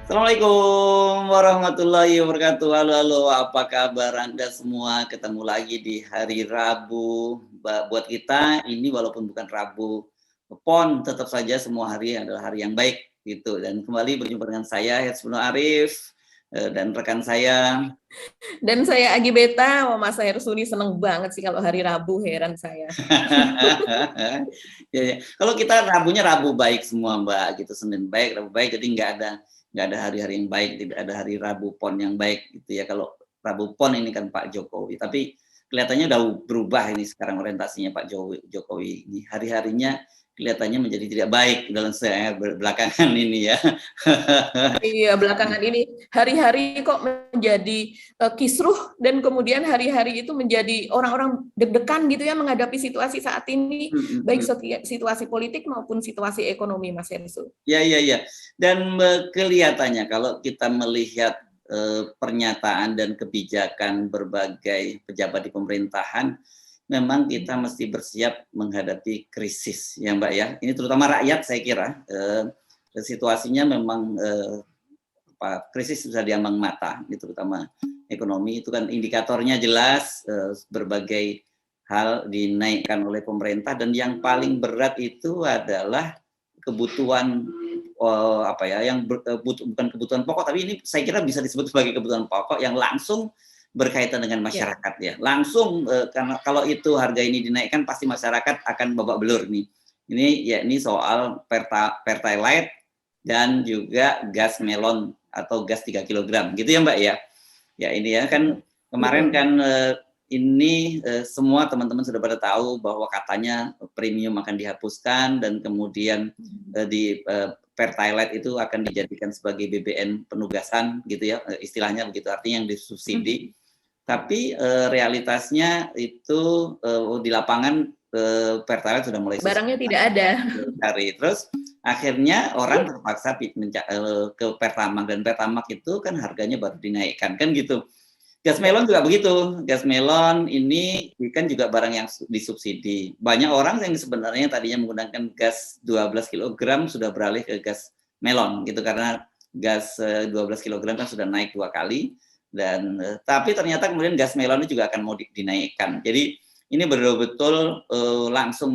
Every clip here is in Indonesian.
Assalamualaikum warahmatullahi wabarakatuh. Halo, halo, apa kabar Anda semua? Ketemu lagi di hari Rabu. Buat kita ini walaupun bukan Rabu Pon, tetap saja semua hari adalah hari yang baik gitu. Dan kembali berjumpa dengan saya Hersbunur Arif dan rekan saya. Dan saya Agi Beta, Mas Hersuni seneng banget sih kalau hari Rabu, heran saya. Ya, ya. Kalau kita Rabunya Rabu baik semua Mbak, gitu Senin baik, Rabu baik, jadi nggak ada hari-hari yang baik, tidak ada hari Rabu Pon yang baik gitu ya. Kalau Rabu Pon ini kan Pak Jokowi, tapi kelihatannya udah berubah ini sekarang orientasinya Pak Jokowi ini hari-harinya kelihatannya menjadi tidak baik dalam belakangan ini ya. Iya, belakangan ini hari-hari kok menjadi kisruh dan kemudian hari-hari itu menjadi orang-orang deg-degan gitu ya menghadapi situasi saat ini, baik situasi politik maupun situasi ekonomi, Mas Hersu. Ya, ya, ya. Dan kelihatannya kalau kita melihat pernyataan dan kebijakan berbagai pejabat di pemerintahan, memang kita mesti bersiap menghadapi krisis ya Mbak ya. Ini terutama rakyat saya kira situasinya memang krisis sudah diambang mata, terutama ekonomi itu kan indikatornya jelas, berbagai hal dinaikkan oleh pemerintah dan yang paling berat itu adalah kebutuhan bukan kebutuhan pokok, tapi ini saya kira bisa disebut sebagai kebutuhan pokok yang langsung berkaitan dengan masyarakat ya. Langsung karena kalau itu harga ini dinaikkan pasti masyarakat akan babak belur nih. Ini soal Pertalite dan juga gas melon atau gas 3 kg gitu ya Mbak ya. Ya ini ya kan kemarin kan ini semua teman-teman sudah pada tahu bahwa katanya premium akan dihapuskan dan kemudian di Pertalite itu akan dijadikan sebagai BBM penugasan gitu ya, istilahnya begitu, artinya yang disubsidi. Tapi realitasnya itu di lapangan Pertalite sudah mulai barangnya tidak ada. Terus akhirnya orang terpaksa ke Pertamax dan Pertamax itu kan harganya baru dinaikkan kan gitu. Gas melon juga begitu. Gas melon ini kan juga barang yang disubsidi. Banyak orang yang sebenarnya tadinya menggunakan gas 12 kg sudah beralih ke gas melon gitu karena gas 12 kg kan sudah naik 2 kali dan tapi ternyata kemudian gas melon juga akan mau dinaikkan. Jadi ini betul-betul langsung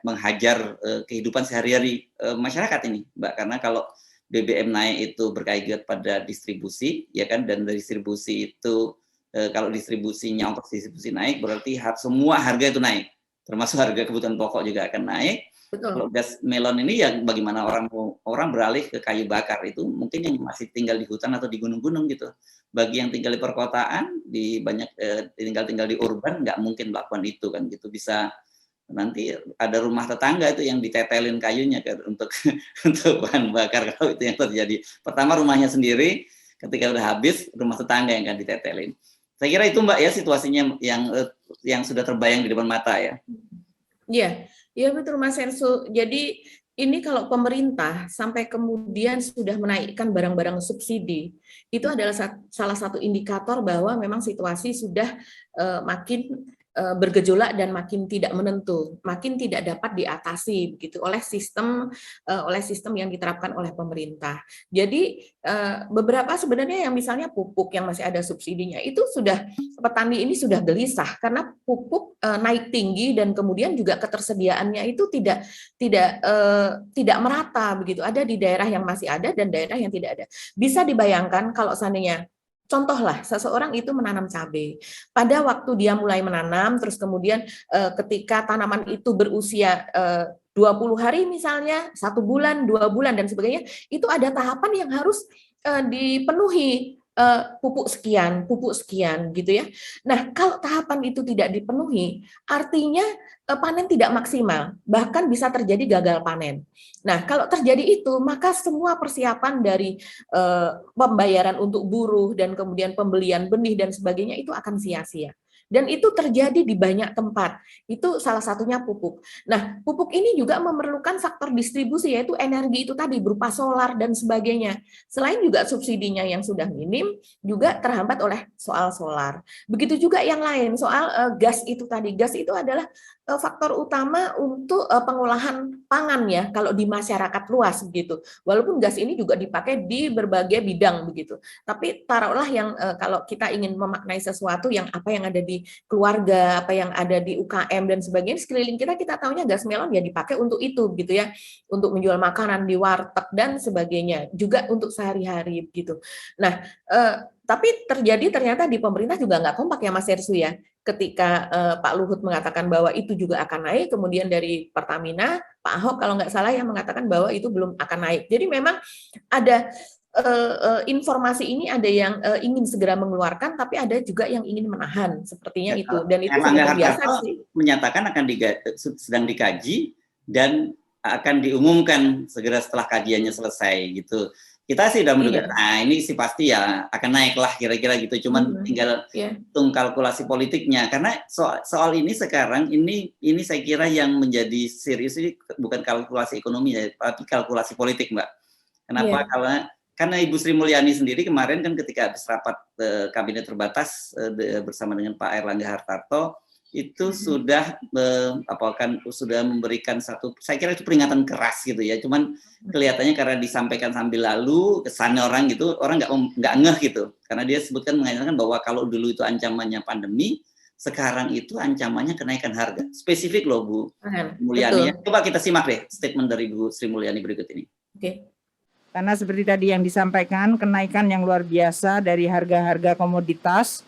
menghajar kehidupan sehari-hari masyarakat ini, Mbak. Karena kalau BBM naik itu berkaitan pada distribusi, ya kan, dan dari distribusi itu kalau distribusinya ongkos distribusi naik, berarti semua harga itu naik, termasuk harga kebutuhan pokok juga akan naik. Betul. Kalau gas melon ini ya bagaimana orang beralih ke kayu bakar itu mungkin yang masih tinggal di hutan atau di gunung-gunung gitu. Bagi yang tinggal di perkotaan, di banyak tinggal di urban nggak mungkin melakukan itu kan gitu, bisa nanti ada rumah tetangga itu yang ditetelin kayunya untuk bahan bakar kalau itu yang terjadi. Pertama rumahnya sendiri, ketika udah habis rumah tetangga yang akan ditetelin. Saya kira itu Mbak ya situasinya yang sudah terbayang di depan mata ya. Iya, iya betul Mas Hersu. Jadi ini kalau pemerintah sampai kemudian sudah menaikkan barang-barang subsidi, itu adalah salah satu indikator bahwa memang situasi sudah makin bergejolak dan makin tidak menentu, makin tidak dapat diatasi begitu oleh sistem yang diterapkan oleh pemerintah. Jadi beberapa sebenarnya yang misalnya pupuk yang masih ada subsidinya itu sudah petani ini sudah gelisah karena pupuk naik tinggi dan kemudian juga ketersediaannya itu tidak merata begitu. Ada di daerah yang masih ada dan daerah yang tidak ada. Bisa dibayangkan kalau seandainya contohlah, seseorang itu menanam cabai. Pada waktu dia mulai menanam, terus kemudian ketika tanaman itu berusia 20 hari misalnya, 1 bulan, 2 bulan, dan sebagainya, itu ada tahapan yang harus dipenuhi. Pupuk sekian gitu ya. Nah, kalau tahapan itu tidak dipenuhi, artinya panen tidak maksimal, bahkan bisa terjadi gagal panen. Nah, kalau terjadi itu, maka semua persiapan dari pembayaran untuk buruh dan kemudian pembelian benih dan sebagainya itu akan sia-sia. Dan itu terjadi di banyak tempat. Itu salah satunya pupuk. Nah, pupuk ini juga memerlukan faktor distribusi, yaitu energi itu tadi berupa solar dan sebagainya. Selain juga subsidinya yang sudah minim, juga terhambat oleh soal solar. Begitu juga yang lain, soal gas itu tadi. Gas itu adalah faktor utama untuk pengolahan pangan ya, kalau di masyarakat luas begitu. Walaupun gas ini juga dipakai di berbagai bidang begitu. Tapi taruhlah yang kalau kita ingin memaknai sesuatu yang apa yang ada di keluarga, apa yang ada di UKM dan sebagainya, sekeliling kita tahunya gas melon ya dipakai untuk itu gitu ya, untuk menjual makanan di warteg dan sebagainya, juga untuk sehari-hari gitu. Nah, tapi ternyata di pemerintah juga nggak kompak ya Mas Hersu ya. Ketika Pak Luhut mengatakan bahwa itu juga akan naik, kemudian dari Pertamina, Pak Ahok kalau nggak salah yang mengatakan bahwa itu belum akan naik. Jadi memang ada informasi ini, ada yang ingin segera mengeluarkan, tapi ada juga yang ingin menahan, sepertinya Ya, itu. Dan itu Erlangga sudah biasa Hartarto sih. menyatakan sedang dikaji dan akan diumumkan segera setelah kajiannya selesai gitu. Kita sih udah menduga, ini sih pasti ya akan naik lah kira-kira gitu. Cuman tinggal hitung kalkulasi politiknya. Karena soal ini sekarang ini saya kira yang menjadi serius ini bukan kalkulasi ekonomi ya, tapi kalkulasi politik, Mbak. Kenapa? Karena Ibu Sri Mulyani sendiri kemarin kan ketika habis rapat kabinet terbatas bersama dengan Pak Erlangga Hartarto itu sudah sudah memberikan satu, saya kira itu peringatan keras gitu ya. Cuman kelihatannya karena disampaikan sambil lalu kesannya orang gitu, orang nggak ngeh gitu. Karena dia sebutkan mengatakan bahwa kalau dulu itu ancamannya pandemi, sekarang itu ancamannya kenaikan harga. Spesifik loh Bu Mulyani. Coba kita simak deh statement dari Bu Sri Mulyani berikut ini. Karena seperti tadi yang disampaikan, kenaikan yang luar biasa dari harga-harga komoditas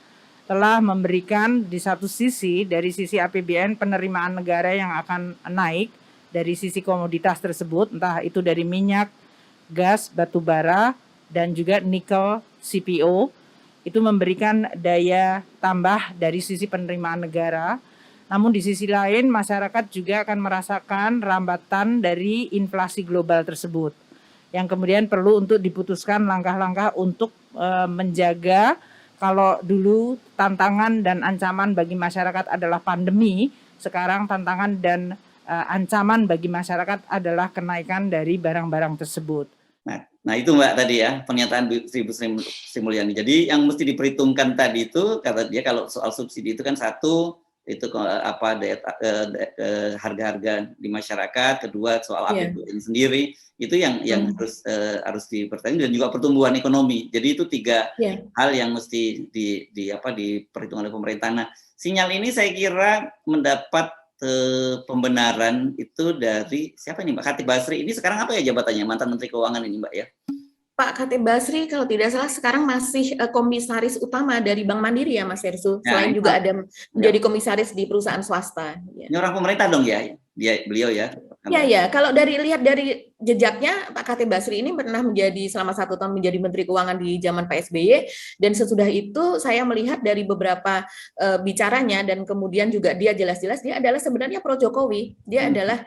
telah memberikan di satu sisi, dari sisi APBN, penerimaan negara yang akan naik dari sisi komoditas tersebut, entah itu dari minyak, gas, batu bara, dan juga nikel CPO, itu memberikan daya tambah dari sisi penerimaan negara. Namun di sisi lain, masyarakat juga akan merasakan rambatan dari inflasi global tersebut, yang kemudian perlu untuk diputuskan langkah-langkah untuk menjaga. Kalau dulu tantangan dan ancaman bagi masyarakat adalah pandemi, sekarang tantangan dan ancaman bagi masyarakat adalah kenaikan dari barang-barang tersebut. Nah itu Mbak tadi ya, pernyataan Ibu Sri Mulyani. Jadi yang mesti diperhitungkan tadi itu, kata dia kalau soal subsidi itu kan satu, itu harga-harga di masyarakat, kedua soal APBN sendiri, itu yang harus diperhatikan, dan juga pertumbuhan ekonomi. Jadi itu tiga hal yang mesti diperhitungkan oleh pemerintah. Nah, sinyal ini saya kira mendapat pembenaran itu dari siapa nih Mbak? Khatib Basri ini sekarang apa ya jabatannya, mantan Menteri Keuangan ini Mbak ya? Pak Khatib Basri kalau tidak salah sekarang masih komisaris utama dari Bank Mandiri ya Mas Hersu. Selain juga ada menjadi komisaris di perusahaan swasta. Ini orang pemerintah dong ya, beliau ya? Ya. Kalau lihat dari jejaknya, Pak Khatib Basri ini pernah menjadi selama 1 tahun menjadi Menteri Keuangan di zaman Pak SBY, dan sesudah itu saya melihat dari beberapa bicaranya, dan kemudian juga dia jelas-jelas dia adalah sebenarnya pro Jokowi. Dia adalah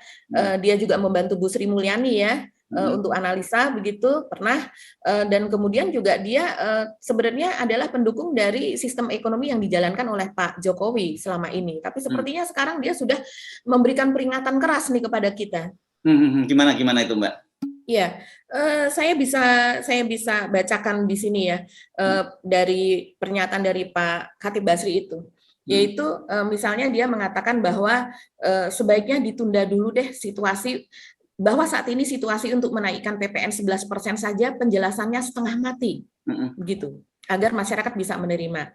dia juga membantu Bu Sri Mulyani ya. Untuk analisa begitu pernah, dan kemudian juga dia sebenarnya adalah pendukung dari sistem ekonomi yang dijalankan oleh Pak Jokowi selama ini. Tapi sepertinya sekarang dia sudah memberikan peringatan keras nih kepada kita. Gimana itu Mbak? Iya, saya bisa bacakan di sini ya, dari pernyataan dari Pak Khatib Basri itu. Yaitu misalnya dia mengatakan bahwa sebaiknya ditunda dulu deh bahwa saat ini situasi untuk menaikkan PPN 11% saja penjelasannya setengah mati, begitu, agar masyarakat bisa menerima.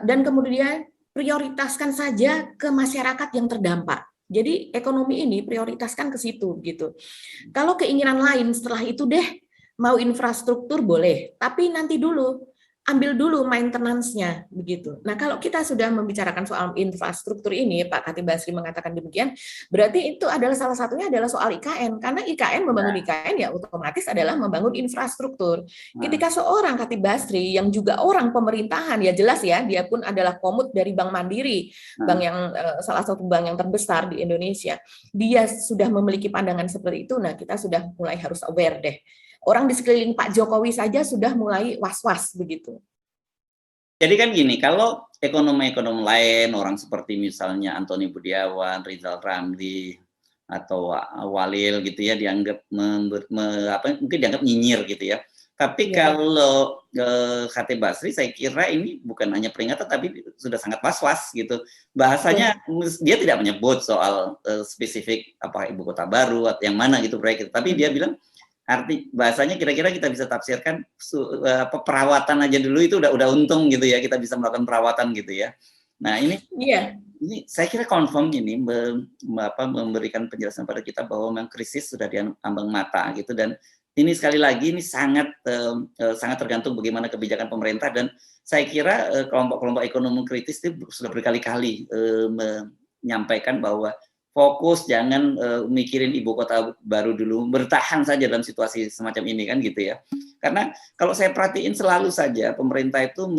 Dan kemudian prioritaskan saja ke masyarakat yang terdampak. Jadi ekonomi ini prioritaskan ke situ, gitu. Kalau keinginan lain setelah itu deh, mau infrastruktur boleh, tapi nanti dulu. Ambil dulu maintenance-nya, begitu. Nah, kalau kita sudah membicarakan soal infrastruktur ini, Pak Khatib Basri mengatakan demikian, berarti itu adalah salah satunya adalah soal IKN, karena IKN membangun IKN ya otomatis adalah membangun infrastruktur. Ketika seorang Khatib Basri yang juga orang pemerintahan, ya jelas ya, dia pun adalah komut dari Bank Mandiri, bank yang salah satu bank yang terbesar di Indonesia. Dia sudah memiliki pandangan seperti itu, nah kita sudah mulai harus aware deh. Orang di sekeliling Pak Jokowi saja sudah mulai was-was begitu. Jadi kan gini, kalau ekonom-ekonom lain, orang seperti misalnya Antoni Budiawan, Rizal Ramli, atau Walil gitu ya, dianggap mungkin dianggap nyinyir gitu ya. Tapi Ya. kalau Khatib Basri, saya kira ini bukan hanya peringatan, tapi sudah sangat was-was gitu. Bahasanya dia tidak menyebut soal spesifik apa ibu kota baru atau yang mana gitu proyek itu, tapi dia bilang bahasanya kira-kira kita bisa tafsirkan perawatan aja dulu itu udah untung gitu ya, kita bisa melakukan perawatan gitu ya. Nah ini saya kira confirm ini memberikan penjelasan pada kita bahwa memang krisis sudah di ambang mata gitu, dan ini sekali lagi ini sangat tergantung bagaimana kebijakan pemerintah, dan saya kira kelompok-kelompok ekonomi kritis itu sudah berkali-kali menyampaikan bahwa fokus, jangan mikirin ibu kota baru dulu, bertahan saja dalam situasi semacam ini kan gitu ya. Karena kalau saya perhatiin selalu saja pemerintah itu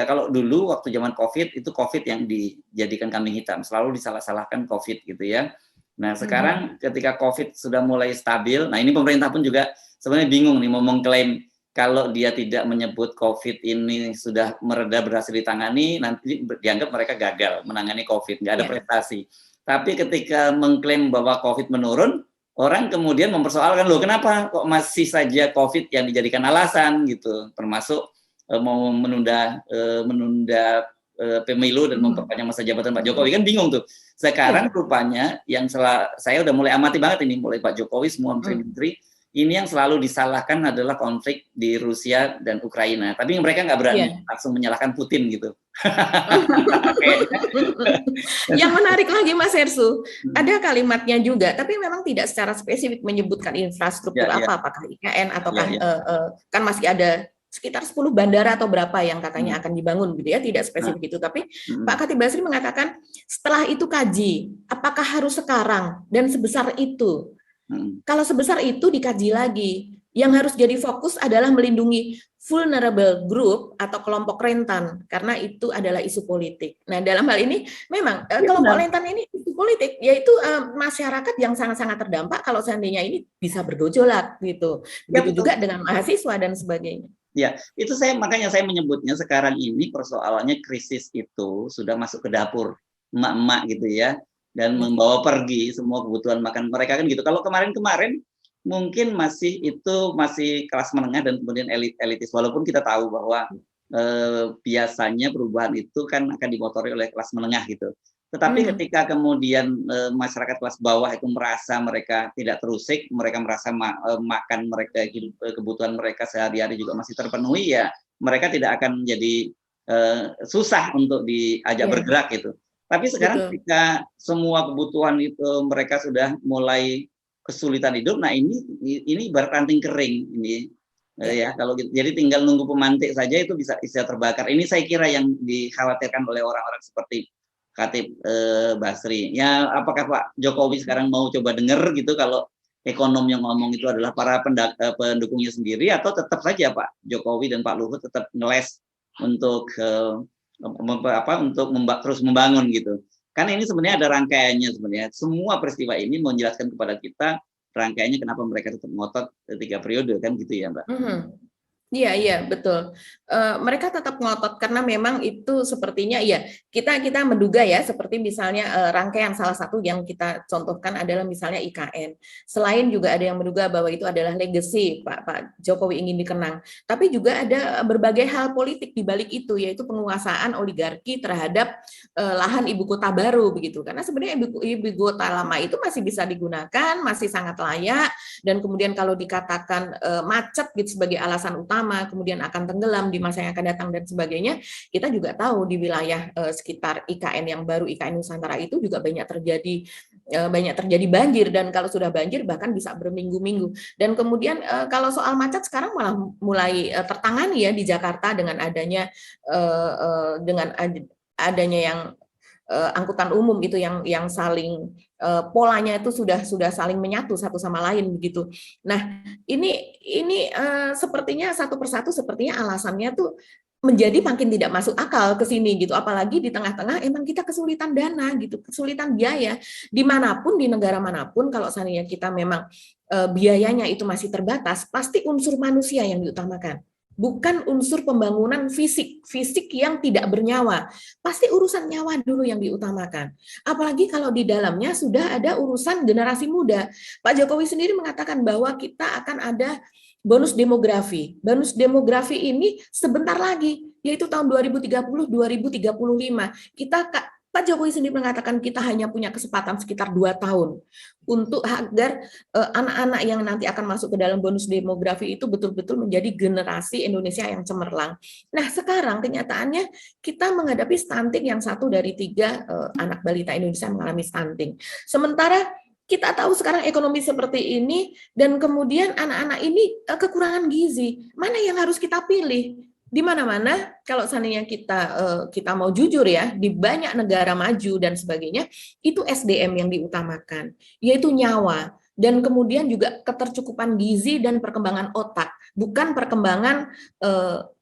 kalau dulu waktu zaman COVID itu COVID yang dijadikan kambing hitam, selalu disalah-salahkan COVID gitu ya. Nah sekarang ketika COVID sudah mulai stabil, nah ini pemerintah pun juga sebenarnya bingung nih mau mengklaim kalau dia tidak menyebut COVID ini sudah mereda, berhasil ditangani, nanti dianggap mereka gagal menangani COVID, nggak ada prestasi. Tapi ketika mengklaim bahwa COVID menurun, orang kemudian mempersoalkan, loh kenapa kok masih saja COVID yang dijadikan alasan gitu, termasuk mau menunda pemilu dan memperpanjang masa jabatan Pak Jokowi, kan bingung tuh. Sekarang rupanya yang saya udah mulai amati banget ini, mulai Pak Jokowi semua menteri-menteri, ini yang selalu disalahkan adalah konflik di Rusia dan Ukraina. Tapi mereka nggak berani langsung menyalahkan Putin gitu. Yang menarik lagi Mas Hersu, ada kalimatnya juga, tapi memang tidak secara spesifik menyebutkan infrastruktur apakah IKN ataukah kan masih ada sekitar 10 bandara atau berapa yang katanya akan dibangun gitu ya, tidak spesifik itu. Tapi Pak Khatib Basri mengatakan setelah itu kaji, apakah harus sekarang dan sebesar itu. Kalau sebesar itu dikaji lagi, yang harus jadi fokus adalah melindungi vulnerable group atau kelompok rentan, karena itu adalah isu politik. Nah, dalam hal ini memang kelompok rentan ini isu politik, yaitu masyarakat yang sangat-sangat terdampak kalau seandainya ini bisa bergejolak gitu. Begitu juga dengan mahasiswa dan sebagainya. Ya, itu makanya saya menyebutnya sekarang ini persoalannya krisis itu sudah masuk ke dapur emak-emak gitu ya, dan membawa pergi semua kebutuhan makan mereka kan gitu. Kalau kemarin-kemarin mungkin masih kelas menengah dan kemudian elitis, walaupun kita tahu bahwa biasanya perubahan itu kan akan dimotori oleh kelas menengah gitu. Tetapi ketika kemudian masyarakat kelas bawah itu merasa mereka tidak terusik, mereka merasa makan mereka, kebutuhan mereka sehari-hari juga masih terpenuhi, ya mereka tidak akan menjadi susah untuk diajak bergerak gitu. Tapi sekarang ketika semua kebutuhan itu mereka sudah mulai kesulitan hidup, nah ini ibarat ranting kering ini ya, kalau jadi tinggal nunggu pemantik saja itu bisa terbakar. Ini saya kira yang dikhawatirkan oleh orang-orang seperti Khatib Basri. Ya, apakah Pak Jokowi sekarang mau coba dengar gitu kalau ekonom yang ngomong itu adalah para pendukungnya sendiri, atau tetap saja Pak Jokowi dan Pak Luhut tetap ngeles untuk terus membangun gitu. Karena ini sebenarnya ada rangkaiannya sebenarnya. Semua peristiwa ini menjelaskan kepada kita rangkaiannya kenapa mereka tetap ngotot 3 periode kan gitu ya, Mbak. Iya betul. Mereka tetap ngotot karena memang itu sepertinya kita menduga ya, seperti misalnya rangkaian salah satu yang kita contohkan adalah misalnya IKN. Selain juga ada yang menduga bahwa itu adalah legacy Pak Jokowi ingin dikenang, tapi juga ada berbagai hal politik di balik itu, yaitu penguasaan oligarki terhadap lahan ibu kota baru begitu. Karena sebenarnya ibu kota lama itu masih bisa digunakan, masih sangat layak, dan kemudian kalau dikatakan macet gitu sebagai alasan utama, kemudian akan tenggelam di masa yang akan datang dan sebagainya, kita juga tahu di wilayah sekitar IKN yang baru, IKN Nusantara itu juga banyak terjadi banjir, dan kalau sudah banjir bahkan bisa berminggu-minggu. Dan kemudian kalau soal macet sekarang malah mulai tertangani ya di Jakarta dengan adanya yang angkutan umum itu yang saling polanya itu sudah saling menyatu satu sama lain begitu. Nah, ini sepertinya satu persatu sepertinya alasannya tuh menjadi makin tidak masuk akal ke sini gitu, apalagi di tengah-tengah emang kita kesulitan dana gitu, kesulitan biaya dimanapun, di negara manapun. Kalau seandainya kita memang biayanya itu masih terbatas, pasti unsur manusia yang diutamakan. bukan unsur pembangunan fisik yang tidak bernyawa. Pasti urusan nyawa dulu yang diutamakan. Apalagi kalau di dalamnya sudah ada urusan generasi muda. Pak Jokowi sendiri mengatakan bahwa kita akan ada bonus demografi. Bonus demografi ini sebentar lagi, yaitu tahun 2030-2035. Pak Jokowi sendiri mengatakan kita hanya punya kesempatan sekitar 2 tahun untuk agar anak-anak yang nanti akan masuk ke dalam bonus demografi itu betul-betul menjadi generasi Indonesia yang cemerlang. Nah, sekarang kenyataannya kita menghadapi stunting yang 1 dari 3 anak balita Indonesia mengalami stunting. Sementara kita tahu sekarang ekonomi seperti ini dan kemudian anak-anak ini kekurangan gizi. Mana yang harus kita pilih? Di mana-mana kalau seandainya kita mau jujur ya, di banyak negara maju dan sebagainya itu SDM yang diutamakan, yaitu nyawa dan kemudian juga ketercukupan gizi dan perkembangan otak, bukan perkembangan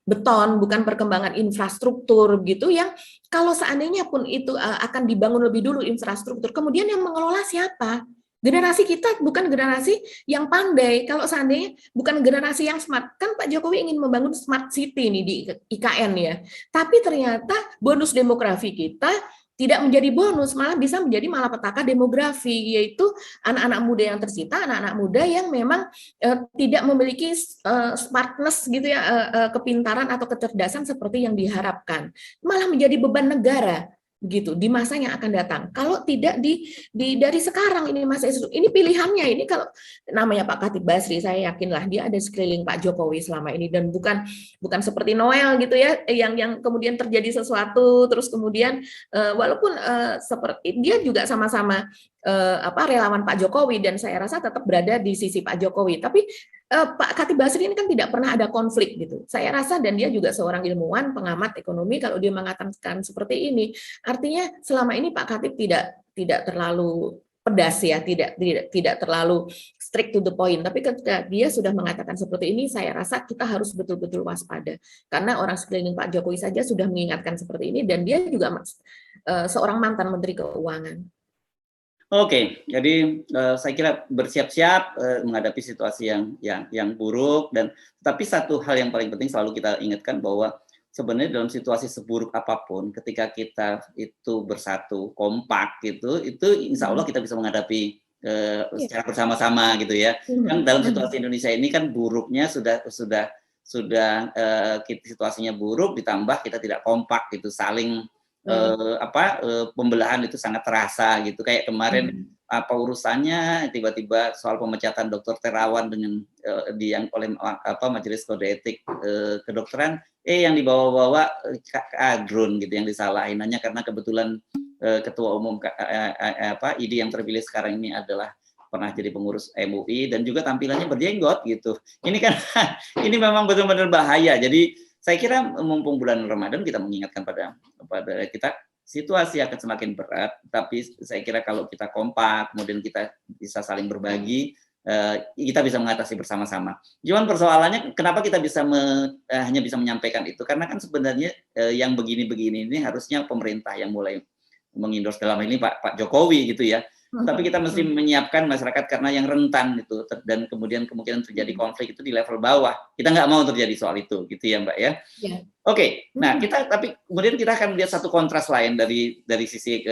beton, bukan perkembangan infrastruktur gitu yang kalau seandainya pun itu akan dibangun lebih dulu infrastruktur, kemudian yang mengelola siapa? Generasi kita bukan generasi yang pandai. Kalau seandainya bukan generasi yang smart, kan Pak Jokowi ingin membangun smart city nih di IKN ya. Tapi ternyata bonus demografi kita tidak menjadi bonus, malah bisa menjadi malapetaka demografi, yaitu anak-anak muda yang tersita, anak-anak muda yang memang tidak memiliki smartness gitu ya, kepintaran atau kecerdasan seperti yang diharapkan, malah menjadi beban negara begitu di masa yang akan datang. Kalau tidak dari sekarang ini Mas Esru, ini pilihannya ini kalau namanya Pak Khatib Basri, saya yakinlah dia ada sekeliling Pak Jokowi selama ini dan bukan seperti Noel gitu ya yang kemudian terjadi sesuatu terus kemudian walaupun seperti dia juga sama-sama relawan Pak Jokowi dan saya rasa tetap berada di sisi Pak Jokowi. Tapi Pak Khatib Basri ini kan tidak pernah ada konflik gitu. Saya rasa dan dia juga seorang ilmuwan, pengamat ekonomi kalau dia mengatakan seperti ini, artinya selama ini Pak Khatib tidak terlalu pedas ya, tidak terlalu strict to the point. Tapi ketika dia sudah mengatakan seperti ini, saya rasa kita harus betul-betul waspada. Karena orang sekeliling Pak Jokowi saja sudah mengingatkan seperti ini dan dia juga seorang mantan Menteri Keuangan. Oke, jadi saya kira bersiap-siap menghadapi situasi yang buruk dan tapi satu hal yang paling penting selalu kita ingatkan bahwa sebenarnya dalam situasi seburuk apapun ketika kita itu bersatu kompak gitu itu insya Allah kita bisa menghadapi secara bersama-sama gitu ya. Kan dalam situasi Indonesia ini kan buruknya sudah situasinya buruk ditambah kita tidak kompak gitu saling pembelahan itu sangat terasa gitu kayak kemarin apa urusannya tiba-tiba soal pemecatan Dr. Terawan dengan oleh Majelis Kode Etik Kedokteran yang dibawa-bawa kadrun gitu yang disalahin hanya karena kebetulan ketua umum ID yang terpilih sekarang ini adalah pernah jadi pengurus MUI dan juga tampilannya berjenggot gitu. Ini kan ini memang benar-benar bahaya. Jadi saya kira mumpung bulan Ramadan kita mengingatkan pada kita situasi akan semakin berat, tapi saya kira kalau kita kompak, kemudian kita bisa saling berbagi, kita bisa mengatasi bersama-sama. Cuman persoalannya kenapa kita bisa hanya bisa menyampaikan itu? Karena kan sebenarnya yang begini-begini ini harusnya pemerintah yang mulai mengendorse dalam ini Pak Jokowi gitu ya. Tapi kita mesti menyiapkan masyarakat karena yang rentan itu dan kemudian kemungkinan terjadi konflik itu di level bawah. Kita nggak mau terjadi soal itu, gitu ya Mbak ya. Yeah. Oke, nah tapi kemudian kita akan lihat satu kontras lain dari sisi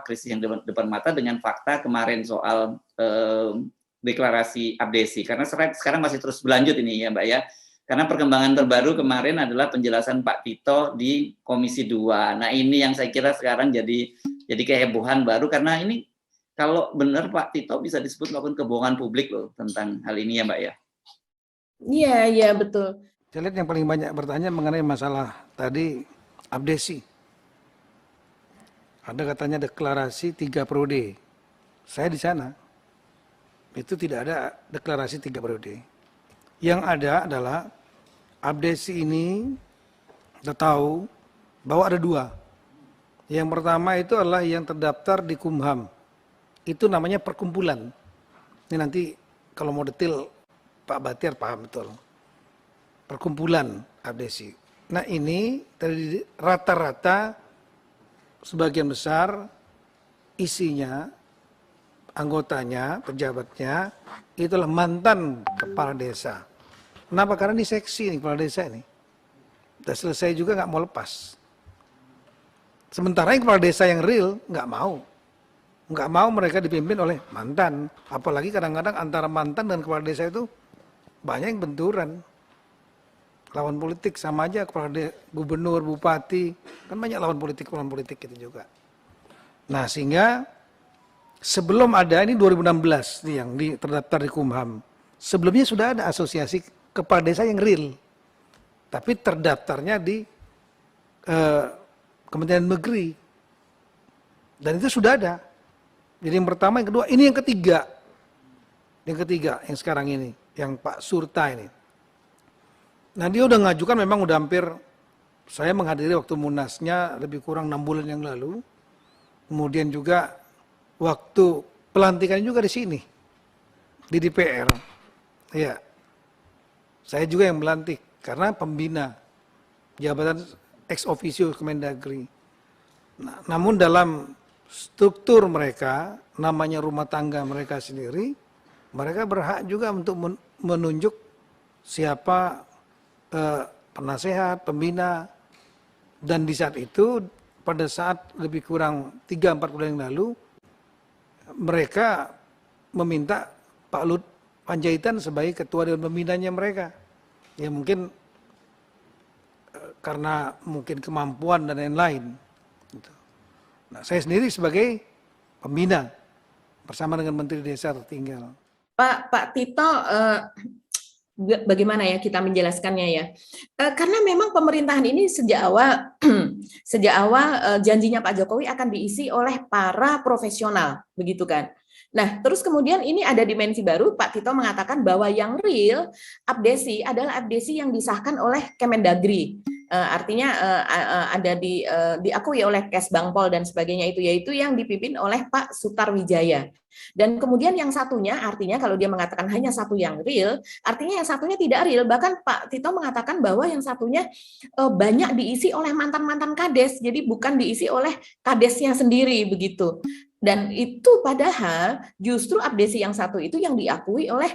krisis yang depan mata dengan fakta kemarin soal deklarasi abdesi. Karena sekarang masih terus berlanjut ini ya Mbak ya. Karena perkembangan terbaru kemarin adalah penjelasan Pak Tito di Komisi 2. Nah ini yang saya kira sekarang jadi kehebohan baru karena ini kalau benar Pak Tito bisa disebut melakukan kebohongan publik loh tentang hal ini ya Mbak ya. Iya betul. Saya lihat yang paling banyak bertanya mengenai masalah tadi abdesi. Ada katanya deklarasi 3 periode. Saya di sana itu tidak ada deklarasi 3 periode. Yang ada adalah abdesi ini kita tahu bahwa ada 2. Yang pertama itu adalah yang terdaftar di Kumham. Itu namanya perkumpulan. Ini nanti kalau mau detail Pak Batiar paham betul. Perkumpulan abdesi. Nah ini rata-rata sebagian besar isinya, anggotanya, pejabatnya, itulah mantan kepala desa. Kenapa? Karena ini seksi nih kepala desa ini. Udah selesai juga nggak mau lepas. Sementara yang kepala desa yang real nggak mau. Nggak mau mereka dipimpin oleh mantan. Apalagi kadang-kadang antara mantan dan kepala desa itu banyak yang benturan. Lawan politik sama aja gubernur, bupati, kan banyak lawan politik itu juga. Nah sehingga sebelum ada ini 2016 nih yang terdaftar di Kumham. Sebelumnya sudah ada asosiasi kepala desa yang real. Tapi terdaftarnya di Kementerian Negeri. Dan itu sudah ada. Jadi yang pertama, yang kedua, ini yang ketiga. Yang ketiga, yang sekarang ini. Yang Pak Surta ini. Nah dia udah ngajukan memang udah hampir, saya menghadiri waktu munasnya lebih kurang 6 bulan yang lalu. Kemudian juga waktu pelantikan juga di sini. Di DPR. Ya. Saya juga yang melantik. Karena pembina jabatan ex officio Kemendagri. Nah, namun dalam struktur mereka, namanya rumah tangga mereka sendiri, mereka berhak juga untuk menunjuk siapa penasehat, pembina. Dan di saat itu, pada saat lebih kurang 3-4 bulan yang lalu, mereka meminta Pak Lut Panjaitan sebagai ketua dewan pembinanya mereka. Ya mungkin karena mungkin kemampuan dan lain-lain. Nah, saya sendiri sebagai pembina bersama dengan Menteri Desa tertinggal. Pak Tito, bagaimana ya kita menjelaskannya ya? Karena memang pemerintahan ini sejak awal janjinya Pak Jokowi akan diisi oleh para profesional, begitu kan? Nah, terus kemudian ini ada dimensi baru, Pak Tito mengatakan bahwa yang real abdesi adalah abdesi yang disahkan oleh Kemendagri. Artinya ada diakui oleh Kesbangpol dan sebagainya itu, yaitu yang dipimpin oleh Pak Sutarwijaya. Dan kemudian yang satunya, artinya kalau dia mengatakan hanya satu yang real, artinya yang satunya tidak real. Bahkan Pak Tito mengatakan bahwa yang satunya banyak diisi oleh mantan-mantan kades, jadi bukan diisi oleh kadesnya sendiri begitu. Dan itu padahal justru abdesi yang satu itu yang diakui oleh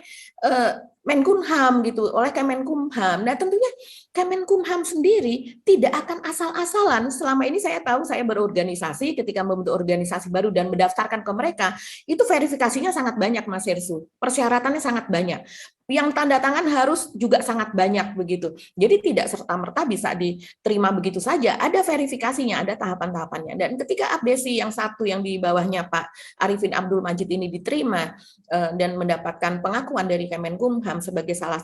Menkumham gitu, oleh Kemenkumham. Nah tentunya Kemenkumham sendiri tidak akan asal-asalan. Selama ini saya tahu, saya berorganisasi, ketika membentuk organisasi baru dan mendaftarkan ke mereka, itu verifikasinya sangat banyak Mas Hersu, persyaratannya sangat banyak. Yang tanda tangan harus juga sangat banyak begitu. Jadi tidak serta-merta bisa diterima begitu saja, ada verifikasinya, ada tahapan-tahapannya. Dan ketika abdesi yang satu yang di bawahnya Pak Arifin Abdul Majid ini diterima dan mendapatkan pengakuan dari Kemenkumham sebagai salah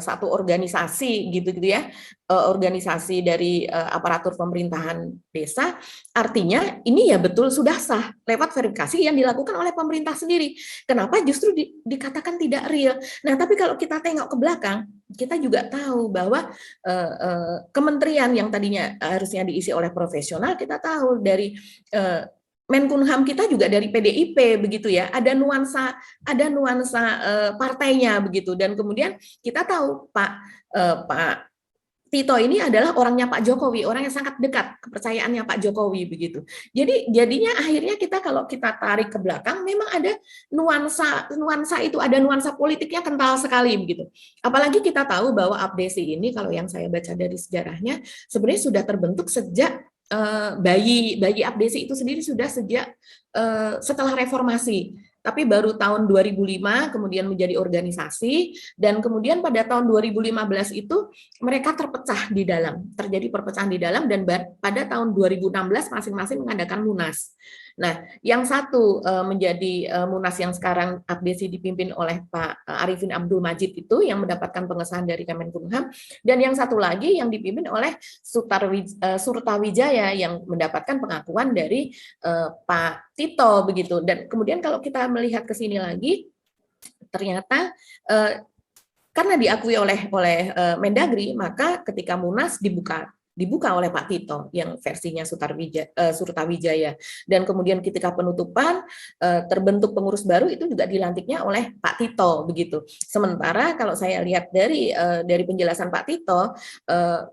satu organisasi gitu ya, organisasi dari aparatur pemerintahan desa, artinya ini ya betul sudah sah lewat verifikasi yang dilakukan oleh pemerintah sendiri. Kenapa justru dikatakan tidak real? Nah, tapi kalau kita tengok ke belakang, kita juga tahu bahwa kementerian yang tadinya harusnya diisi oleh profesional, kita tahu dari Menkumham kita juga dari PDIP begitu ya, ada nuansa partainya begitu. Dan kemudian kita tahu Pak Tito ini adalah orangnya Pak Jokowi, orang yang sangat dekat kepercayaannya Pak Jokowi begitu. Jadi jadinya akhirnya kita kalau kita tarik ke belakang memang ada nuansa itu, ada nuansa politiknya kental sekali begitu. Apalagi kita tahu bahwa abdesi ini kalau yang saya baca dari sejarahnya sebenarnya sudah terbentuk sejak bayi abdesi itu sendiri sudah sejak setelah reformasi, tapi baru tahun 2005 kemudian menjadi organisasi, dan kemudian pada tahun 2015 itu mereka terjadi perpecahan di dalam, dan pada tahun 2016 masing-masing mengadakan munas. Nah, yang satu menjadi munas yang sekarang abdesi dipimpin oleh Pak Arifin Abdul Majid itu yang mendapatkan pengesahan dari Kemenkumham, dan yang satu lagi yang dipimpin oleh Surtawijaya yang mendapatkan pengakuan dari Pak Tito begitu. Dan kemudian kalau kita melihat ke sini lagi, ternyata karena diakui oleh Mendagri, maka ketika munas dibuka dibuka oleh Pak Tito yang versinya Surtawijaya. Dan kemudian ketika penutupan terbentuk pengurus baru itu juga dilantiknya oleh Pak Tito begitu. Sementara kalau saya lihat dari penjelasan Pak Tito,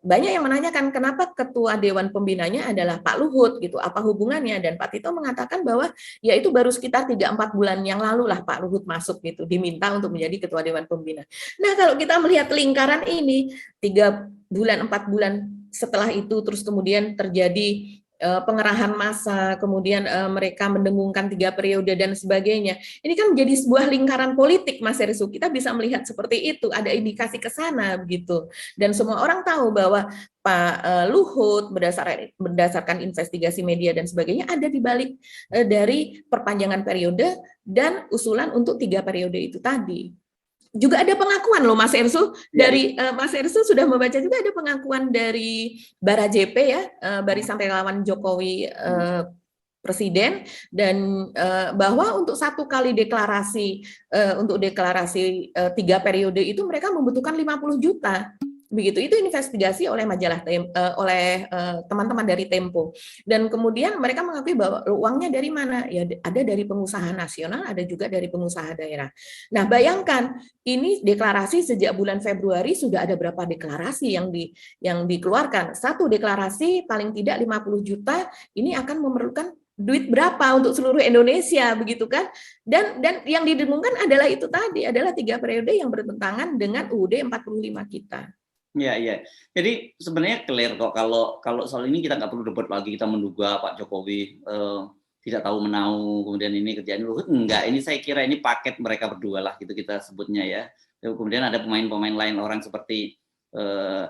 banyak yang menanyakan kenapa ketua dewan pembinanya adalah Pak Luhut gitu, apa hubungannya? Dan Pak Tito mengatakan bahwa ya itu baru sekitar 3-4 bulan yang lalu lah Pak Luhut masuk gitu, diminta untuk menjadi ketua dewan pembina. Nah, kalau kita melihat lingkaran ini 3 bulan 4 bulan setelah itu terus kemudian terjadi pengerahan massa, kemudian mereka mendengungkan 3 periode dan sebagainya. Ini kan menjadi sebuah lingkaran politik, Mas Ersu. Kita bisa melihat seperti itu, ada indikasi ke sana begitu. Dan semua orang tahu bahwa Pak Luhut berdasarkan investigasi media dan sebagainya ada di balik dari perpanjangan periode dan usulan untuk 3 periode itu tadi. Juga ada pengakuan loh Mas Ersu dari Mas Ersu sudah membaca juga ada pengakuan dari Bara JP ya, Barisan Relawan Jokowi Presiden, dan bahwa untuk 1 kali deklarasi untuk deklarasi 3 periode itu mereka membutuhkan 50 juta. Begitu, itu investigasi oleh majalah oleh teman-teman dari Tempo. Dan kemudian mereka mengakui bahwa uangnya dari mana? Ya ada dari pengusaha nasional, ada juga dari pengusaha daerah. Nah, bayangkan ini deklarasi sejak bulan Februari sudah ada berapa deklarasi yang dikeluarkan. 1 deklarasi paling tidak 50 juta ini akan memerlukan duit berapa untuk seluruh Indonesia begitu kan? Dan yang didengungkan adalah itu tadi, adalah 3 periode yang bertentangan dengan UUD 45 kita. Ya, ya. Jadi sebenarnya clear kok kalau soal ini kita nggak perlu debat lagi, kita menduga Pak Jokowi tidak tahu menau, kemudian ini kerjaan Luhut, enggak. Ini saya kira ini paket mereka berdua lah gitu kita sebutnya ya. Kemudian ada pemain-pemain lain orang seperti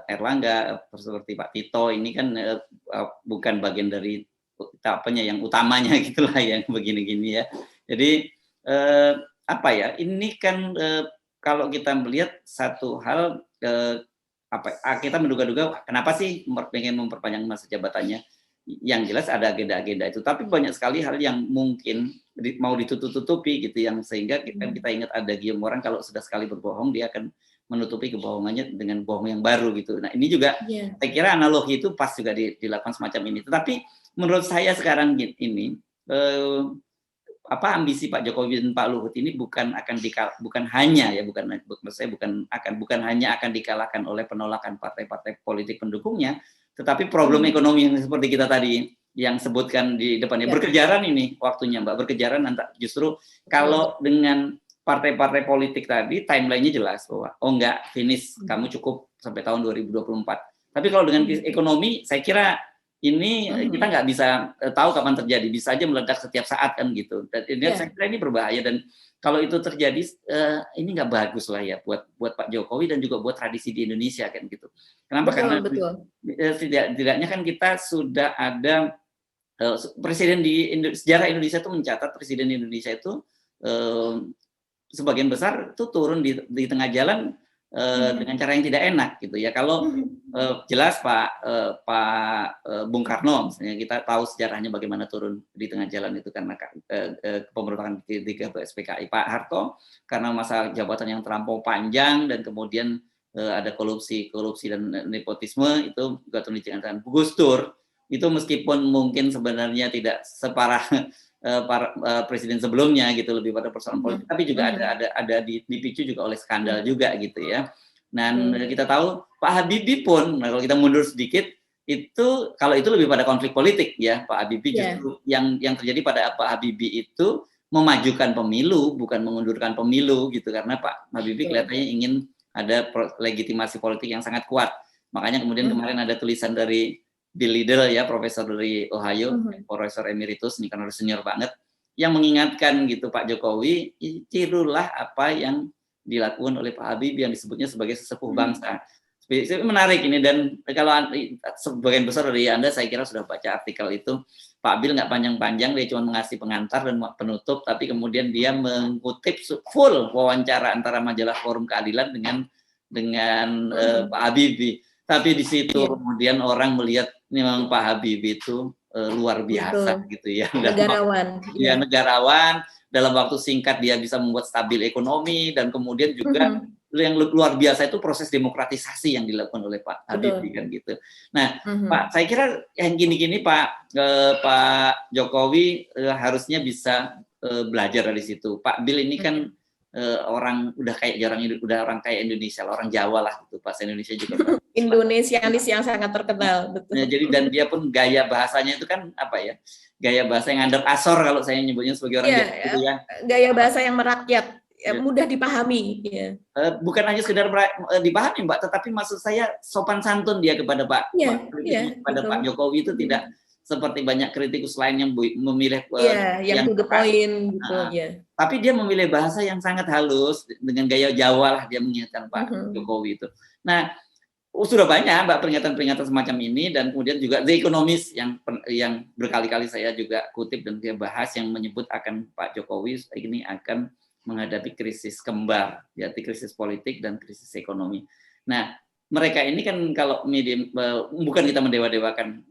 Erlangga, seperti Pak Tito, ini kan bukan bagian dari apanya yang utamanya gitulah yang begini-gini ya. Jadi apa ya? Ini kan kalau kita melihat satu hal kita menduga-duga kenapa sih pengen memperpanjang masa jabatannya. Yang jelas ada agenda-agenda itu, tapi banyak sekali hal yang mungkin mau ditutup-tutupi gitu, yang sehingga kita ingat ada Guillaume Moran kalau sudah sekali berbohong dia akan menutupi kebohongannya dengan bohong yang baru gitu. Nah ini juga saya kira analogi itu pas juga dilakukan semacam ini. Tetapi menurut saya sekarang ini ambisi Pak Jokowi dan Pak Luhut ini bukan hanya akan dikalahkan oleh penolakan partai-partai politik pendukungnya, tetapi problem ekonomi yang seperti kita tadi yang sebutkan di depannya berkejaran ini waktunya Mbak, berkejaran justru kalau dengan partai-partai politik tadi timeline-nya jelas bahwa enggak finish, kamu cukup sampai tahun 2024. Tapi kalau dengan ekonomi saya kira ini kita nggak bisa tahu kapan terjadi, bisa aja meledak setiap saat kan gitu. Dan saya kira ini berbahaya, dan kalau itu terjadi ini nggak bagus lah ya buat Pak Jokowi dan juga buat tradisi di Indonesia kan gitu. Kenapa? Karena setidaknya kan kita sudah ada presiden di sejarah Indonesia itu mencatat presiden Indonesia itu sebagian besar itu turun di tengah jalan dengan cara yang tidak enak gitu ya. Kalau jelas Pak Bung Karno misalnya, kita tahu sejarahnya bagaimana turun di tengah jalan itu karena pemberontakan di SPKI. Pak Harto karena masa jabatan yang terlampau panjang dan kemudian ada korupsi dan nepotisme, itu juga turun di tengah jalan. Gus Dur itu meskipun mungkin sebenarnya tidak separah para presiden sebelumnya gitu, lebih pada persoalan politik, tapi juga ada dipicu juga oleh skandal juga gitu ya. Dan kita tahu Pak Habibie pun, kalau kita mundur sedikit, itu kalau itu lebih pada konflik politik ya. Pak Habibie justru yang terjadi pada Pak Habibie itu memajukan pemilu, bukan mengundurkan pemilu gitu, karena Pak Habibie kelihatannya ingin ada legitimasi politik yang sangat kuat. Makanya kemudian kemarin ada tulisan dari Bill Liddell ya, profesor dari Ohio, profesor emeritus, ini kan harus senior banget, yang mengingatkan gitu Pak Jokowi, tirulah apa yang dilakukan oleh Pak Habibie yang disebutnya sebagai sesepuh bangsa. Menarik ini, dan kalau sebagian besar dari Anda saya kira sudah baca artikel itu, Pak Bill nggak panjang-panjang, dia cuma mengasih pengantar dan penutup, tapi kemudian dia mengutip full wawancara antara majalah Forum Keadilan dengan Pak Habibie. Tapi di situ kemudian orang melihat memang Pak Habibie itu luar biasa gitu ya. Negarawan. Negarawan, dalam waktu singkat dia bisa membuat stabil ekonomi, dan kemudian juga yang luar biasa itu proses demokratisasi yang dilakukan oleh Pak Habibie kan gitu. Nah, Pak, saya kira yang gini-gini Pak Jokowi harusnya bisa belajar dari situ. Pak Bil ini kan orang udah kayak Indonesia, orang Jawa lah gitu, bahasa Indonesia juga. Indonesianis yang sangat terkenal, betul. Nah, jadi dan dia pun gaya bahasanya itu kan apa ya? Gaya bahasa yang andap asor kalau saya nyebutnya sebagai orang Jawa gitu ya. Gaya bahasa yang merakyat, mudah dipahami. Ya. Bukan hanya sekedar dipahami, Mbak, tetapi maksud saya sopan santun dia kepada Pak Jokowi itu tidak seperti banyak kritikus lain yang memilih yang to the point gitu ya. Tapi dia memilih bahasa yang sangat halus dengan gaya Jawa lah dia mengingatkan Pak Jokowi itu. Nah, sudah banyak Mbak peringatan-peringatan semacam ini, dan kemudian juga The Economist yang berkali-kali saya juga kutip dan dia bahas yang menyebut akan Pak Jokowi ini akan menghadapi krisis kembar, yaitu krisis politik dan krisis ekonomi. Nah, mereka ini kan kalau bukan kita mendewa-dewakan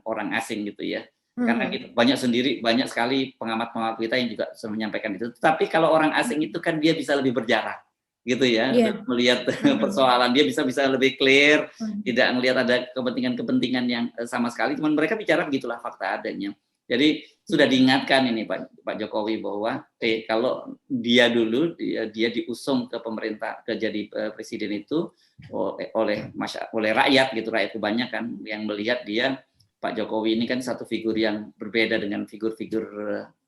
orang asing gitu ya. Karena kita banyak sekali pengamat-pengamat kita yang juga sudah menyampaikan itu. Tapi kalau orang asing itu kan dia bisa lebih berjarak gitu ya, melihat persoalan dia bisa lebih clear, tidak melihat ada kepentingan yang sama sekali, cuman mereka bicara begitulah fakta adanya. Jadi sudah diingatkan ini Pak Jokowi bahwa kalau dia dulu dia diusung ke pemerintah jadi presiden itu oleh rakyat gitu, rakyat kebanyakan yang melihat dia Pak Jokowi ini kan satu figur yang berbeda dengan figur-figur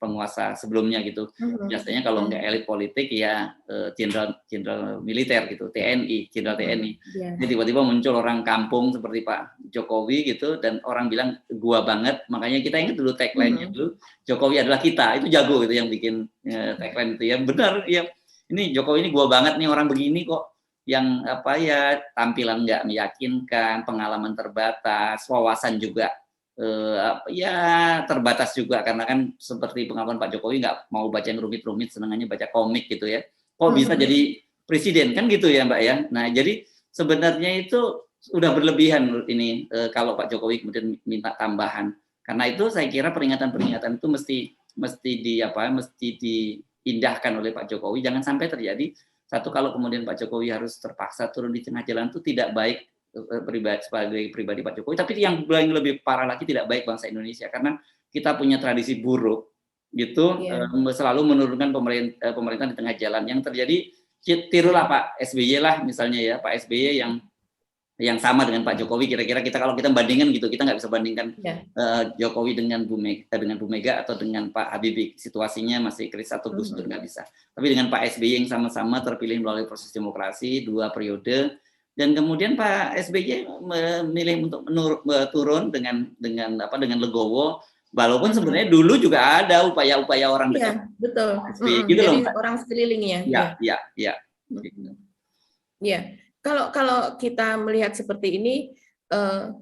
penguasa sebelumnya gitu. Biasanya kalau nggak elit politik ya jenderal militer gitu, jenderal TNI. Jadi tiba-tiba muncul orang kampung seperti Pak Jokowi gitu, dan orang bilang gua banget. Makanya kita ingat dulu tagline-nya dulu, Jokowi adalah kita. Itu jago gitu yang bikin tagline itu ya. Benar ya. Ini Jokowi ini gua banget nih, orang begini kok, yang tampilan nggak meyakinkan, pengalaman terbatas, wawasan juga terbatas juga, karena kan seperti pengalaman Pak Jokowi nggak mau baca yang rumit-rumit, senangannya baca komik gitu ya. Kok bisa jadi presiden kan gitu ya Mbak ya. Nah jadi sebenarnya itu udah berlebihan ini kalau Pak Jokowi kemudian minta tambahan. Karena itu saya kira peringatan-peringatan itu mesti diindahkan oleh Pak Jokowi. Jangan sampai terjadi satu, kalau kemudian Pak Jokowi harus terpaksa turun di tengah jalan, itu tidak baik sebagai pribadi Pak Jokowi, tapi yang lebih parah lagi tidak baik bangsa Indonesia, karena kita punya tradisi buruk gitu, selalu menurunkan pemerintah di tengah jalan. Yang terjadi, tirulah Pak SBY lah misalnya ya, Pak SBY yang sama dengan Pak Jokowi, kira-kira kalau kita bandingkan gitu, kita nggak bisa bandingkan Jokowi dengan Bu Mega atau dengan Pak Habibie, situasinya masih krisis atau Gus Dur, nggak bisa. Tapi dengan Pak SBY yang sama-sama terpilih melalui proses demokrasi 2 periode, dan kemudian Pak SBY memilih untuk turun dengan legowo, walaupun sebenarnya dulu juga ada upaya-upaya orang dekat. Betul. Gitu jadi loh, orang sekelilingnya. Ya. Kalau kita melihat seperti ini,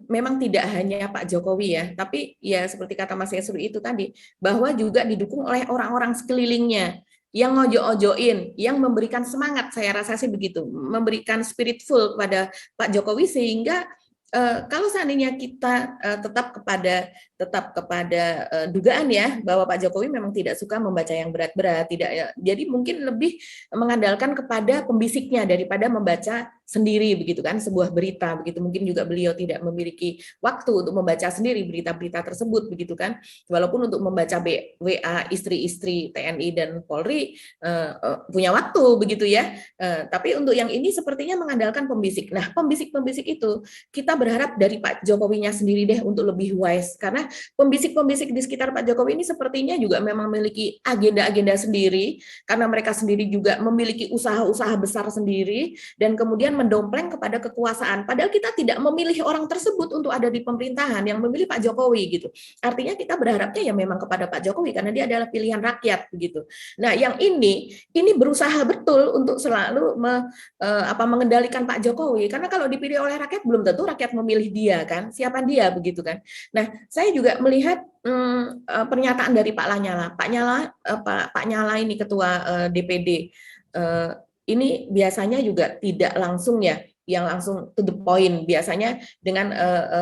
memang tidak hanya Pak Jokowi ya, tapi ya seperti kata Mas Yesru itu tadi, bahwa juga didukung oleh orang-orang sekelilingnya yang ngojo-ojoin, yang memberikan semangat, saya rasa sih begitu, memberikan spiritful kepada Pak Jokowi, sehingga kalau seandainya kita tetap kepada dugaan ya bahwa Pak Jokowi memang tidak suka membaca yang berat-berat, tidak ya, jadi mungkin lebih mengandalkan kepada pembisiknya daripada membaca sendiri begitu kan sebuah berita begitu. Mungkin juga beliau tidak memiliki waktu untuk membaca sendiri berita-berita tersebut begitu kan, walaupun untuk membaca WA istri-istri TNI dan Polri punya waktu begitu ya, tapi untuk yang ini sepertinya mengandalkan pembisik. Nah, pembisik-pembisik itu kita berharap dari Pak Jokowinya sendiri deh untuk lebih wise, karena pembisik-pembisik di sekitar Pak Jokowi ini sepertinya juga memang memiliki agenda-agenda sendiri, karena mereka sendiri juga memiliki usaha-usaha besar sendiri, dan kemudian mendompleng kepada kekuasaan. Padahal kita tidak memilih orang tersebut untuk ada di pemerintahan, yang memilih Pak Jokowi gitu. Artinya kita berharapnya ya memang kepada Pak Jokowi, karena dia adalah pilihan rakyat begitu. Nah, yang ini berusaha betul untuk selalu mengendalikan Pak Jokowi, karena kalau dipilih oleh rakyat belum tentu rakyat memilih dia kan, siapa dia begitu kan. Nah, saya juga melihat pernyataan dari Pak Lanyala. Pak Nyala ini ketua DPD ini biasanya juga tidak langsung ya, yang langsung to the point. Biasanya dengan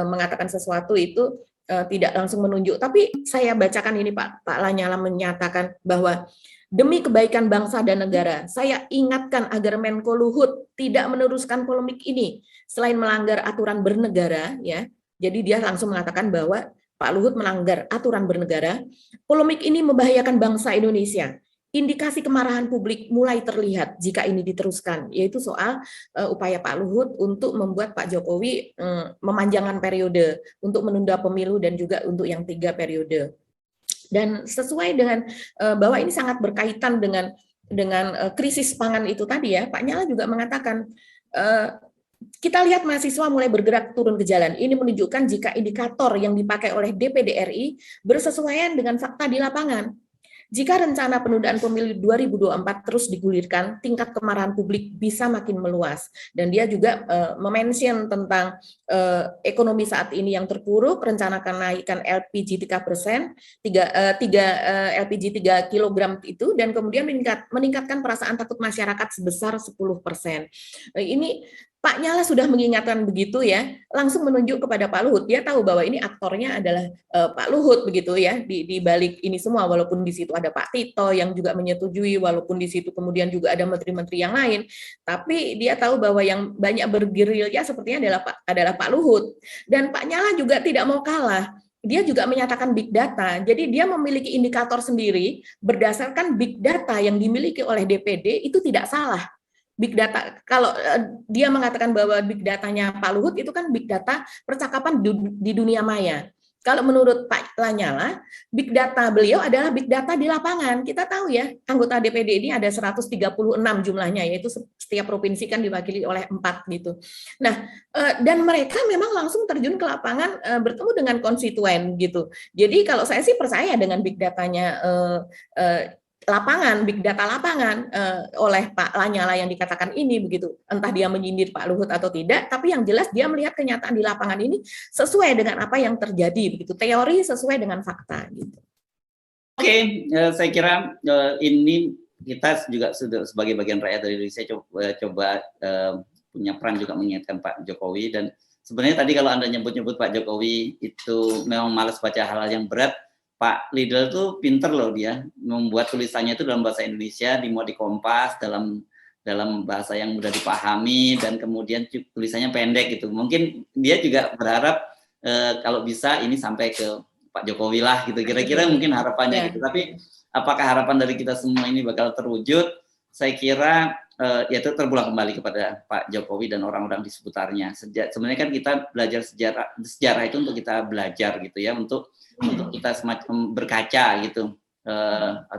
mengatakan sesuatu itu tidak langsung menunjuk. Tapi saya bacakan ini Pak Lanyala menyatakan bahwa Demi kebaikan bangsa dan negara, saya ingatkan agar Menko Luhut tidak meneruskan polemik ini. Selain melanggar aturan bernegara, ya, jadi dia langsung mengatakan bahwa Pak Luhut melanggar aturan bernegara. Polemik ini membahayakan bangsa Indonesia. Indikasi kemarahan publik mulai terlihat jika ini diteruskan, yaitu soal upaya Pak Luhut untuk membuat Pak Jokowi memanjangkan periode, untuk menunda pemilu dan juga untuk yang 3 periode. Dan sesuai dengan bahwa ini sangat berkaitan dengan krisis pangan itu tadi ya, Pak Nyala juga mengatakan kita lihat mahasiswa mulai bergerak turun ke jalan. Ini menunjukkan jika indikator yang dipakai oleh DPD RI bersesuaian dengan fakta di lapangan. Jika rencana penundaan pemilu 2024 terus digulirkan, tingkat kemarahan publik bisa makin meluas. Dan dia juga memention tentang ekonomi saat ini yang terpuruk, rencana kenaikan LPG 3%, LPG 3 kg itu, dan kemudian meningkatkan perasaan takut masyarakat sebesar 10%. Ini Pak Nyala sudah mengingatkan begitu ya, langsung menunjuk kepada Pak Luhut. Dia tahu bahwa ini aktornya adalah Pak Luhut begitu ya, di balik ini semua, walaupun di situ ada Pak Tito yang juga menyetujui, walaupun di situ kemudian juga ada menteri-menteri yang lain, tapi dia tahu bahwa yang banyak bergerilya sepertinya adalah Pak Luhut. Dan Pak Nyala juga tidak mau kalah. Dia juga menyatakan big data, jadi dia memiliki indikator sendiri berdasarkan big data yang dimiliki oleh DPD itu tidak salah. Big data, kalau dia mengatakan bahwa big datanya Pak Luhut itu kan big data percakapan di dunia maya. Kalau menurut Pak Lanyala, big data beliau adalah big data di lapangan. Kita tahu ya, anggota DPD ini ada 136 jumlahnya, yaitu setiap provinsi kan diwakili oleh 4 gitu. Nah, dan mereka memang langsung terjun ke lapangan bertemu dengan konstituen gitu. Jadi kalau saya sih percaya dengan big datanya lapangan, big data lapangan oleh Pak Lanyala yang dikatakan ini begitu. Entah dia menyindir Pak Luhut atau tidak, tapi yang jelas dia melihat kenyataan di lapangan ini sesuai dengan apa yang terjadi begitu. Teori sesuai dengan fakta gitu. Oke, saya kira ini kita juga sudah sebagai bagian rakyat dari Indonesia coba punya peran juga mengingatkan Pak Jokowi. Dan sebenarnya tadi kalau Anda nyebut-nyebut Pak Jokowi itu memang malas baca hal-hal yang berat, Pak Lidl tuh pinter loh, dia membuat tulisannya itu dalam bahasa Indonesia, dimuat di Kompas dalam bahasa yang mudah dipahami, dan kemudian tulisannya pendek gitu. Mungkin dia juga berharap kalau bisa ini sampai ke Pak Jokowi lah gitu, kira-kira mungkin harapannya gitu. Tapi apakah harapan dari kita semua ini bakal terwujud? Saya kira ya itu terpulang kembali kepada Pak Jokowi dan orang-orang di seputarnya. Sebenarnya kan kita belajar sejarah itu untuk kita belajar gitu ya, untuk kita semacam berkaca gitu,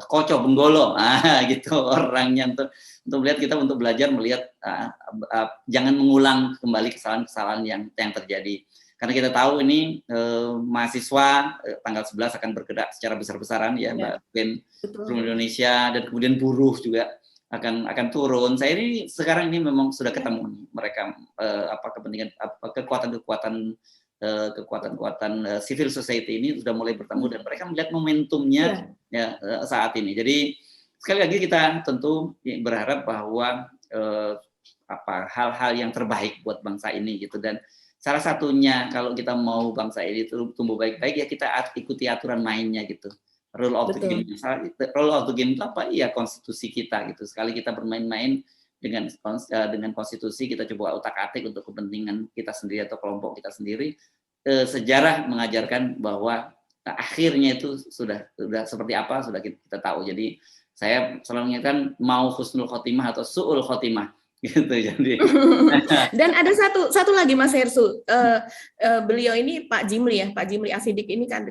koco benggolo gitu orangnya, untuk melihat kita, untuk belajar melihat jangan mengulang kembali kesalahan-kesalahan yang terjadi. Karena kita tahu ini mahasiswa tanggal 11 akan bergerak secara besar-besaran ya, Mbak Ben, seluruh Indonesia, dan kemudian buruh juga akan turun. Saya ini sekarang ini memang sudah ketemu nih, mereka kepentingan kekuatan civil society ini sudah mulai bertemu, dan mereka melihat momentumnya ya saat ini. Jadi sekali lagi kita tentu berharap bahwa hal-hal yang terbaik buat bangsa ini gitu, dan salah satunya kalau kita mau bangsa ini tumbuh baik-baik ya kita ikuti aturan mainnya gitu. Rule of the game. Rule of the game itu apa? Iya, konstitusi kita gitu. Sekali kita bermain-main dengan konstitusi, kita coba utak-atik untuk kepentingan kita sendiri atau kelompok kita sendiri, sejarah mengajarkan bahwa akhirnya itu sudah seperti apa sudah kita tahu. Jadi saya selalu mengingatkan, mau husnul khotimah atau su'ul khotimah gitu. Jadi dan ada satu lagi Mas Hersu, beliau ini Pak Jimli Asidik ini kan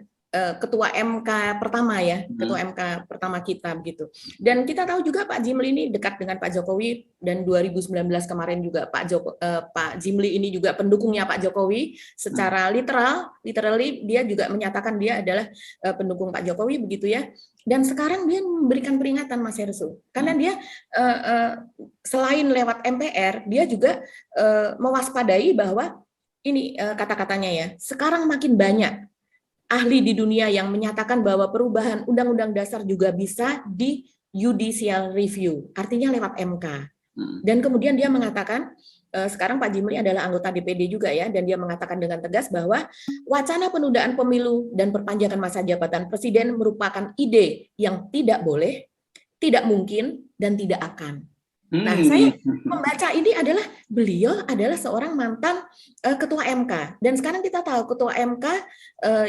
ketua MK pertama ya, ketua MK pertama kita begitu. Dan kita tahu juga Pak Jimli ini dekat dengan Pak Jokowi, dan 2019 kemarin juga Pak Jimli ini juga pendukungnya Pak Jokowi secara literally dia juga menyatakan dia adalah pendukung Pak Jokowi begitu ya. Dan sekarang dia memberikan peringatan Mas Hersu, karena dia selain lewat MPR, dia juga mewaspadai bahwa ini kata-katanya ya, sekarang makin banyak ahli di dunia yang menyatakan bahwa perubahan Undang-Undang Dasar juga bisa di judicial review, artinya lewat MK. Dan kemudian dia mengatakan, sekarang Pak Jimli adalah anggota DPD juga ya, dan dia mengatakan dengan tegas bahwa wacana penundaan pemilu dan perpanjangan masa jabatan presiden merupakan ide yang tidak boleh, tidak mungkin dan tidak akan. Nah, saya membaca ini adalah beliau adalah seorang mantan ketua MK, dan sekarang kita tahu ketua MK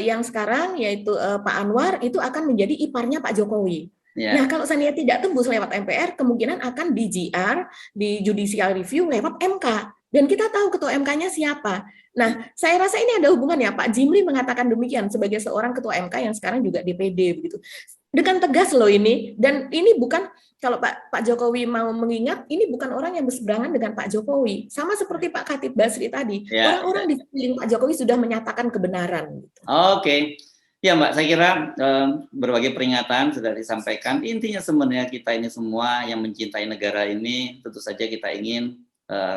yang sekarang yaitu Pak Anwar itu akan menjadi iparnya Pak Jokowi. Nah, kalau seandainya tidak tembus lewat MPR, kemungkinan akan di GR, di judicial review lewat MK. Dan kita tahu ketua MK-nya siapa. Nah, saya rasa ini ada hubungannya. Pak Jimli mengatakan demikian sebagai seorang ketua MK yang sekarang juga DPD begitu. Dengan tegas loh ini, dan ini bukan, kalau Pak Jokowi mau mengingat, ini bukan orang yang berseberangan dengan Pak Jokowi. Sama seperti Pak Khatib Basri tadi, orang-orang di sekeliling Pak Jokowi sudah menyatakan kebenaran. Oke. Ya Mbak, saya kira berbagai peringatan sudah disampaikan. Intinya sebenarnya kita ini semua yang mencintai negara ini, tentu saja kita ingin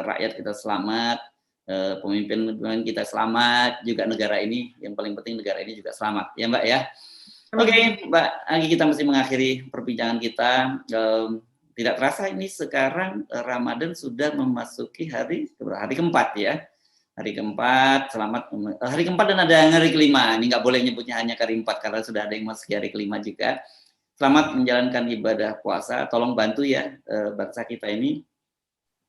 rakyat kita selamat, pemimpin kita selamat, juga negara ini, yang paling penting negara ini juga selamat. Ya Mbak ya. Oke, Mbak Agi, kita mesti mengakhiri perbincangan kita. Tidak terasa ini sekarang Ramadan sudah memasuki hari keempat ya. Hari keempat, selamat hari keempat dan ada hari kelima. Ini nggak boleh nyebutnya hanya hari keempat karena sudah ada yang masuk hari kelima juga. Selamat menjalankan ibadah puasa. Tolong bantu ya bangsa kita ini,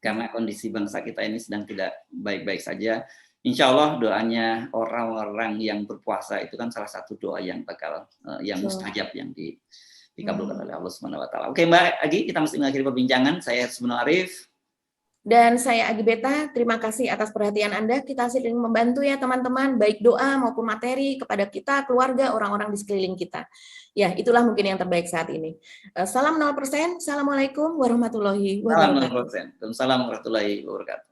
karena kondisi bangsa kita ini sedang tidak baik-baik saja. Insya Allah doanya orang-orang yang berpuasa itu kan salah satu doa yang bakal yang mustajab yang dikabulkan oleh Allah Subhanahu Wa Taala. Oke Mbak Agi, kita mesti mengakhiri perbincangan. Saya Subno Arif. Dan saya Agi Beta, terima kasih atas perhatian Anda. Kita saling membantu ya teman-teman, baik doa maupun materi kepada kita, keluarga, orang-orang di sekeliling kita. Ya, itulah mungkin yang terbaik saat ini. Salam 0%, Assalamualaikum warahmatullahi wabarakatuh. Salam 0%, Assalamualaikum warahmatullahi wabarakatuh.